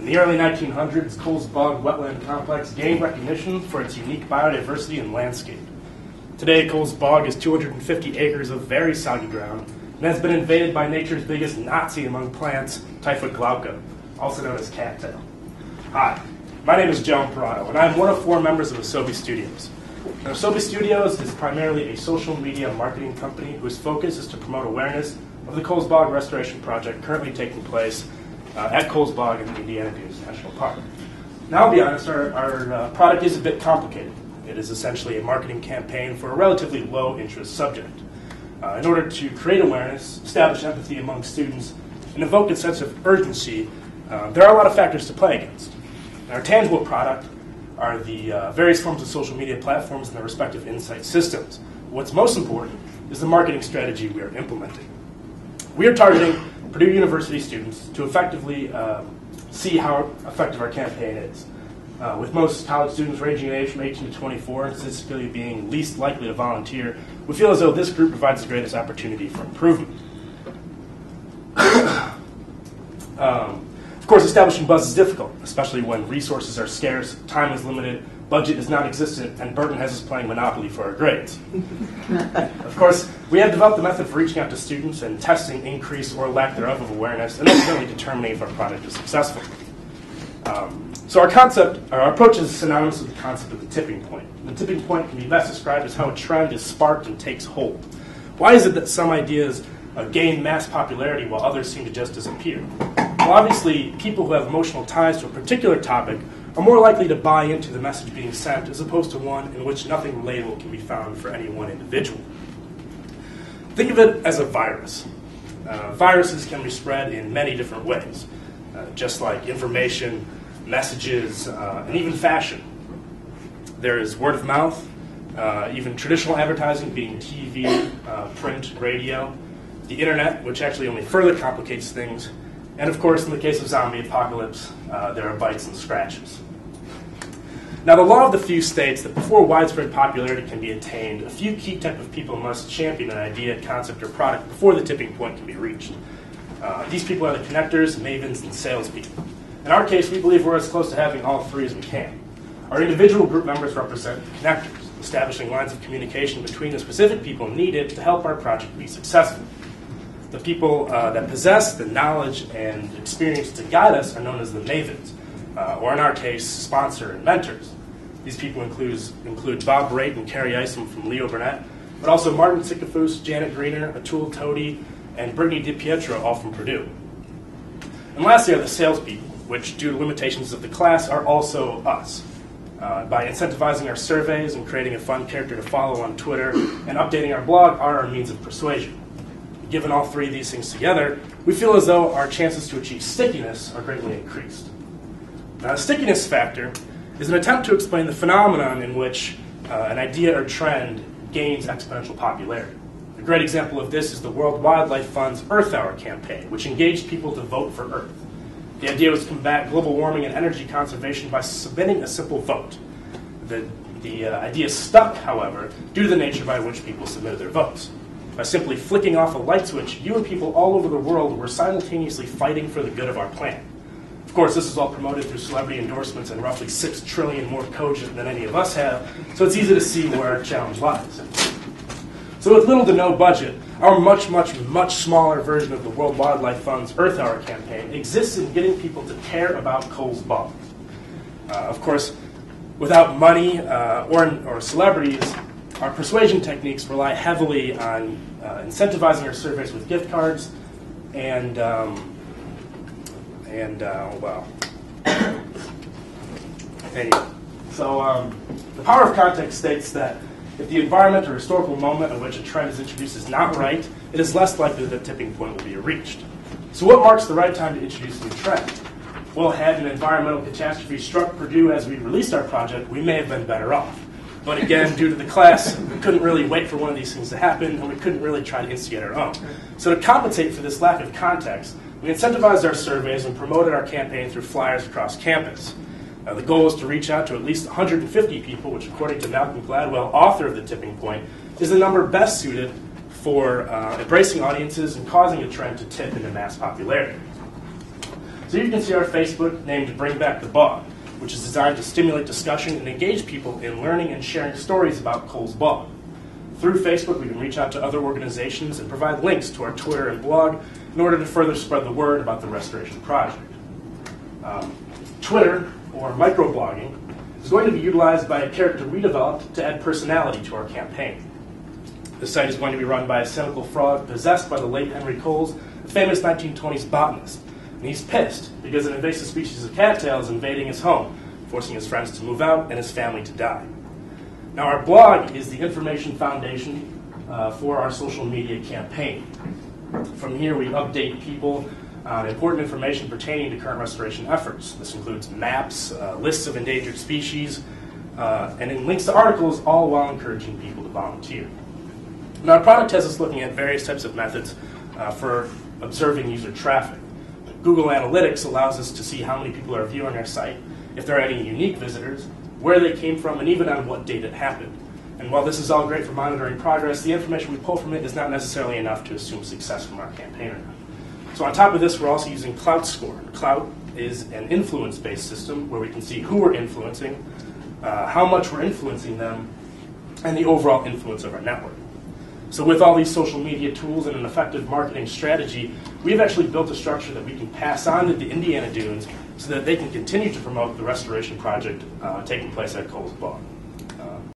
In the early 1900s, Coles Bog Wetland Complex gained recognition for its unique biodiversity and landscape. Today, Coles Bog is 250 acres of very soggy ground and has been invaded by nature's biggest Nazi among plants, Typhoid glauca, also known as cattail. Hi, my name is Joan Parado, and I'm one of 4 members of Asobi Studios. Now, Asobi Studios is primarily a social media marketing company whose focus is to promote awareness of the Coles Bog Restoration Project currently taking place at Coles Bog in the Indiana Dunes National Park. Now, I'll be honest, our product is a bit complicated. It is essentially a marketing campaign for a relatively low-interest subject. In order to create awareness, establish empathy among students, and evoke a sense of urgency, there are a lot of factors to play against. Our tangible product are the various forms of social media platforms and their respective insight systems. What's most important is the marketing strategy we are implementing. We are targeting Purdue University students to effectively see how effective our campaign is. With most college students ranging in age from 18 to 24 and statistically being least likely to volunteer, we feel as though this group provides the greatest opportunity for improvement. Of course, establishing buzz is difficult, especially when resources are scarce, time is limited, budget is non-existent, and Burton has us playing Monopoly for our grades. Of course, we have developed a method for reaching out to students and testing increase or lack thereof of awareness, and ultimately determining if our product is successful. So our approach is synonymous with the concept of the tipping point. The tipping point can be best described as how a trend is sparked and takes hold. Why is it that some ideas gain mass popularity while others seem to just disappear? Well, obviously, people who have emotional ties to a particular topic are more likely to buy into the message being sent as opposed to one in which nothing relatable can be found for any one individual. Think of it as a virus. Viruses can be spread in many different ways, just like information, messages, and even fashion. There is word of mouth, even traditional advertising being TV, print, radio, the internet, which actually only further complicates things, and of course, in the case of zombie apocalypse, there are bites and scratches. Now, the law of the few states that before widespread popularity can be attained, a few key type of people must champion an idea, concept, or product before the tipping point can be reached. These people are the connectors, mavens, and salespeople. In our case, we believe we're as close to having all 3 as we can. Our individual group members represent the connectors, establishing lines of communication between the specific people needed to help our project be successful. The people that possess the knowledge and experience to guide us are known as the mavens, or in our case, sponsor and mentors. These people include Bob Raitt and Carrie Isom from Leo Burnett, but also Martin Sikafus, Janet Greener, Atul Todi, and Brittany DiPietro, all from Purdue. And lastly are the salespeople, which, due to limitations of the class, are also us. By incentivizing our surveys and creating a fun character to follow on Twitter and updating our blog are our means of persuasion. Given all 3 of these things together, we feel as though our chances to achieve stickiness are greatly increased. Now, the stickiness factor is an attempt to explain the phenomenon in which an idea or trend gains exponential popularity. A great example of this is the World Wildlife Fund's Earth Hour campaign, which engaged people to vote for Earth. The idea was to combat global warming and energy conservation by submitting a simple vote. The idea stuck, however, due to the nature by which people submitted their votes. By simply flicking off a light switch, you and people all over the world were simultaneously fighting for the good of our planet. Of course, this is all promoted through celebrity endorsements and roughly 6 trillion more cogent than any of us have, so it's easy to see where our challenge lies. So with little to no budget, our much smaller version of the World Wildlife Fund's Earth Hour campaign exists in getting people to care about Coles Bog. Of course, without money or celebrities, our persuasion techniques rely heavily on incentivizing our surveys with gift cards and well. Anyway, so the power of context states that if the environment or historical moment in which a trend is introduced is not right, it is less likely that the tipping point will be reached. So what marks the right time to introduce a new trend? Well, had an environmental catastrophe struck Purdue as we released our project, we may have been better off. But again, due to the class, we couldn't really wait for one of these things to happen, and we couldn't really try to instigate our own. So to compensate for this lack of context, we incentivized our surveys and promoted our campaign through flyers across campus. The goal is to reach out to at least 150 people, which according to Malcolm Gladwell, author of The Tipping Point, is the number best suited for embracing audiences and causing a trend to tip into mass popularity. So you can see our Facebook named Bring Back the Bog, which is designed to stimulate discussion and engage people in learning and sharing stories about Cole's Bog. Through Facebook, we can reach out to other organizations and provide links to our Twitter and blog in order to further spread the word about the restoration project. Twitter, or microblogging, is going to be utilized by a character we developed to add personality to our campaign. The site is going to be run by a cynical frog possessed by the late Henry Coles, the famous 1920s botanist. And he's pissed because an invasive species of cattail is invading his home, forcing his friends to move out and his family to die. Now, our blog is the information foundation for our social media campaign. From here, we update people on important information pertaining to current restoration efforts. This includes maps, lists of endangered species, and links to articles, all while encouraging people to volunteer. Now, our product has us looking at various types of methods for observing user traffic. Google Analytics allows us to see how many people are viewing our site, if there are any unique visitors, where they came from, and even on what date it happened. And while this is all great for monitoring progress, the information we pull from it is not necessarily enough to assume success from our campaigner. So on top of this, we're also using Clout Score. Clout is an influence-based system where we can see who we're influencing, how much we're influencing them, and the overall influence of our network. So with all these social media tools and an effective marketing strategy, we've actually built a structure that we can pass on to the Indiana Dunes so that they can continue to promote the restoration project taking place at Cole's Bog.